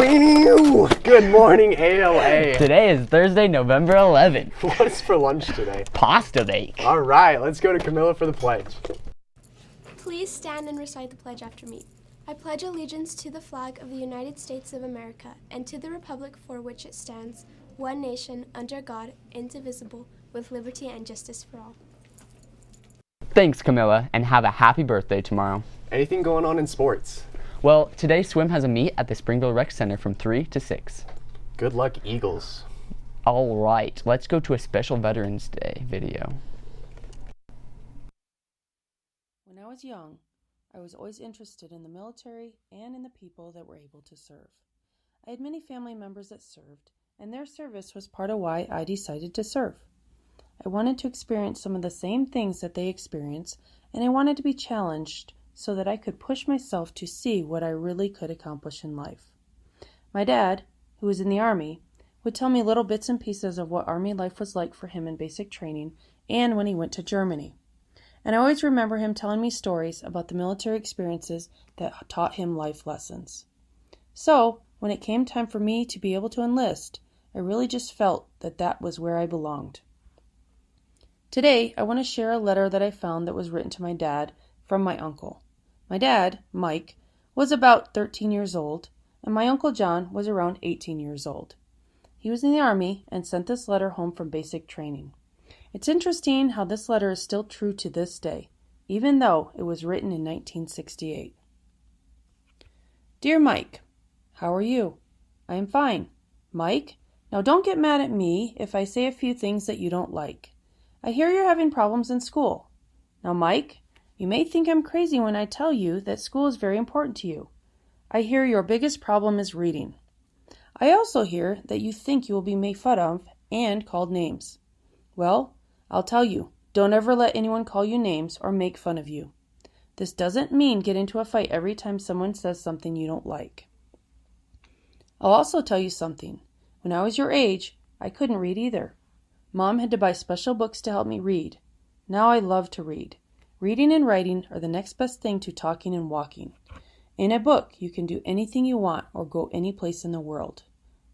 Good morning, ALA. Today is Thursday, November 11th. What's for lunch today? Pasta bake. All right, let's go to Camilla for the pledge. Please stand and recite the pledge after me. I pledge allegiance to the flag of the United States of America and to the republic for which it stands, one nation, under God, indivisible, with liberty and justice for all. Thanks, Camilla, and have a happy birthday tomorrow. Anything going on in sports? Well, today swim has a meet at the Springville Rec Center from 3 to 6. Good luck, Eagles. All right, let's go to a special Veterans Day video. When I was young, I was always interested in the military and in the people that were able to serve. I had many family members that served, and their service was part of why I decided to serve. I wanted to experience some of the same things that they experienced, and I wanted to be challenged so that I could push myself to see what I really could accomplish in life. My dad, who was in the Army, would tell me little bits and pieces of what Army life was like for him in basic training and when he went to Germany. And I always remember him telling me stories about the military experiences that taught him life lessons. So, when it came time for me to be able to enlist, I really just felt that that was where I belonged. Today, I want to share a letter that I found that was written to my dad from my uncle. My dad, Mike, was about 13 years old, and my Uncle John was around 18 years old. He was in the Army and sent this letter home from basic training. It's interesting how this letter is still true to this day, even though it was written in 1968. Dear Mike, how are you? I am fine. Mike, now don't get mad at me if I say a few things that you don't like. I hear you're having problems in school. Now, Mike, you may think I'm crazy when I tell you that school is very important to you. I hear your biggest problem is reading. I also hear that you think you will be made fun of and called names. Well, I'll tell you, don't ever let anyone call you names or make fun of you. This doesn't mean get into a fight every time someone says something you don't like. I'll also tell you something. When I was your age, I couldn't read either. Mom had to buy special books to help me read. Now I love to read. Reading and writing are the next best thing to talking and walking. In a book, you can do anything you want or go any place in the world.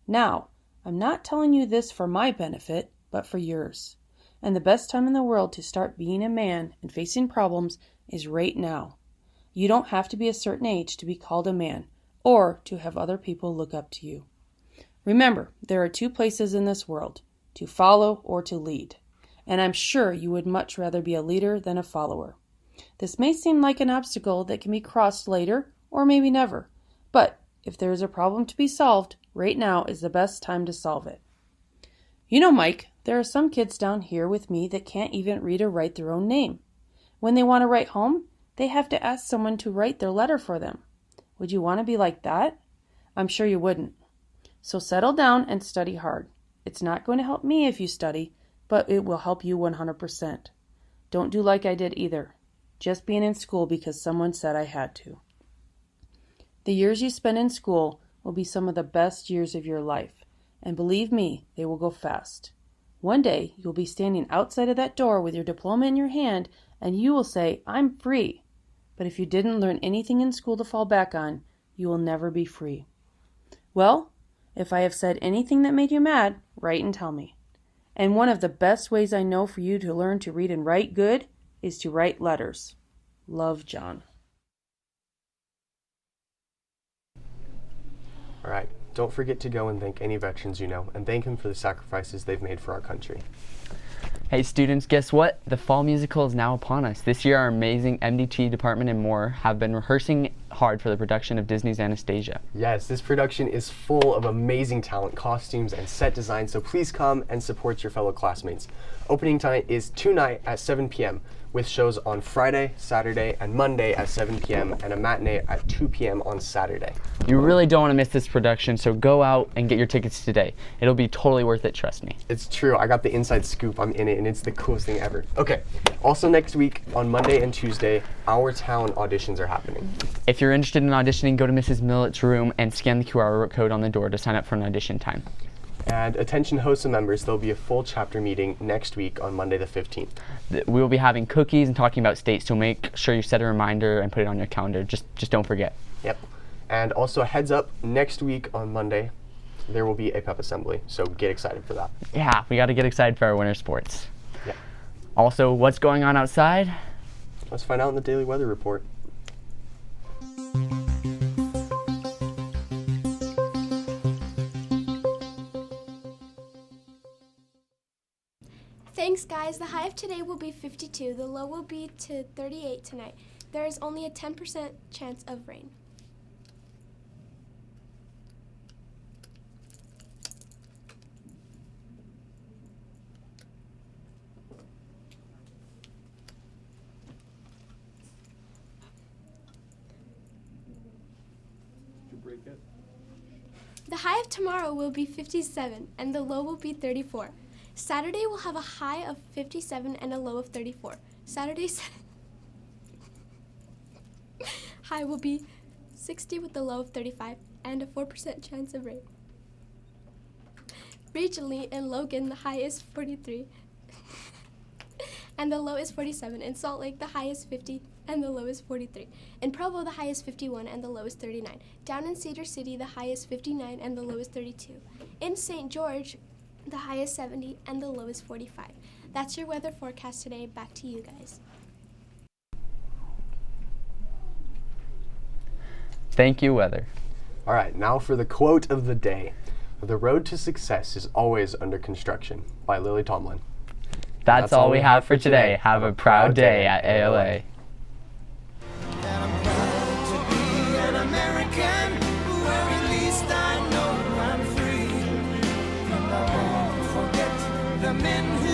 Now, I'm not telling you this for my benefit, but for yours. And the best time in the world to start being a man and facing problems is right now. You don't have to be a certain age to be called a man or to have other people look up to you. Remember, there are two places in this world, to follow or to lead. And I'm sure you would much rather be a leader than a follower. This may seem like an obstacle that can be crossed later or maybe never, but if there is a problem to be solved, right now is the best time to solve it. You know, Mike, there are some kids down here with me that can't even read or write their own name. When they want to write home, they have to ask someone to write their letter for them. Would you want to be like that? I'm sure you wouldn't. So settle down and study hard. It's not going to help me if you study, but it will help you 100%. Don't do like I did either, just being in school because someone said I had to. The years you spend in school will be some of the best years of your life, and believe me, they will go fast. One day, you'll be standing outside of that door with your diploma in your hand, and you will say, I'm free. But if you didn't learn anything in school to fall back on, you will never be free. Well, if I have said anything that made you mad, write and tell me. And one of the best ways I know for you to learn to read and write good is to write letters. Love, John. All right, don't forget to go and thank any veterans you know and thank them for the sacrifices they've made for our country. Hey students, guess what? The fall musical is now upon us. This year our amazing MDT department and more have been rehearsing hard for the production of Disney's Anastasia. Yes, this production is full of amazing talent, costumes, and set design, so please come and support your fellow classmates. Opening time is tonight at 7 p.m. with shows on Friday, Saturday, and Monday at 7 p.m. and a matinee at 2 p.m. on Saturday. You really don't want to miss this production, so go out and get your tickets today. It'll be totally worth it, trust me. It's true, I got the inside scoop, I'm in it, and it's the coolest thing ever. Okay, also next week, on Monday and Tuesday, Our Town auditions are happening. If you're interested in auditioning, go to Mrs. Millett's room and scan the QR code on the door to sign up for an audition time. And attention HOSA members, there'll be a full chapter meeting next week on Monday the 15th. We will be having cookies and talking about states, so make sure you set a reminder and put it on your calendar. Just don't forget. Yep. And also, a heads up, next week on Monday, there will be a pep assembly, so get excited for that. Yeah, we got to get excited for our winter sports. Yeah. Also, what's going on outside? Let's find out in the daily weather report. Thanks, guys. The high of today will be 52. The low will be to 38 tonight. There is only a 10% chance of rain. The high of tomorrow will be 57 and the low will be 34. Saturday will have a high of 57 and a low of 34. Saturday's high will be 60 with a low of 35 and a 4% chance of rain. Regionally, in Logan, the high is 43 and the low is 47. In Salt Lake, the high is 50 and the low is 43. In Provo, the high is 51 and the low is 39. Down in Cedar City, the high is 59 and the low is 32. In St. George, the high is 70 and the low is 45. That's your weather forecast today. Back to you guys. Thank you, weather. All right, now for the quote of the day. The road to success is always under construction, by Lily Tomlin. That's all we have for today. Have a proud day at ALA. That I'm proud to be an American, where at least I know I'm free. And I won't forget the men who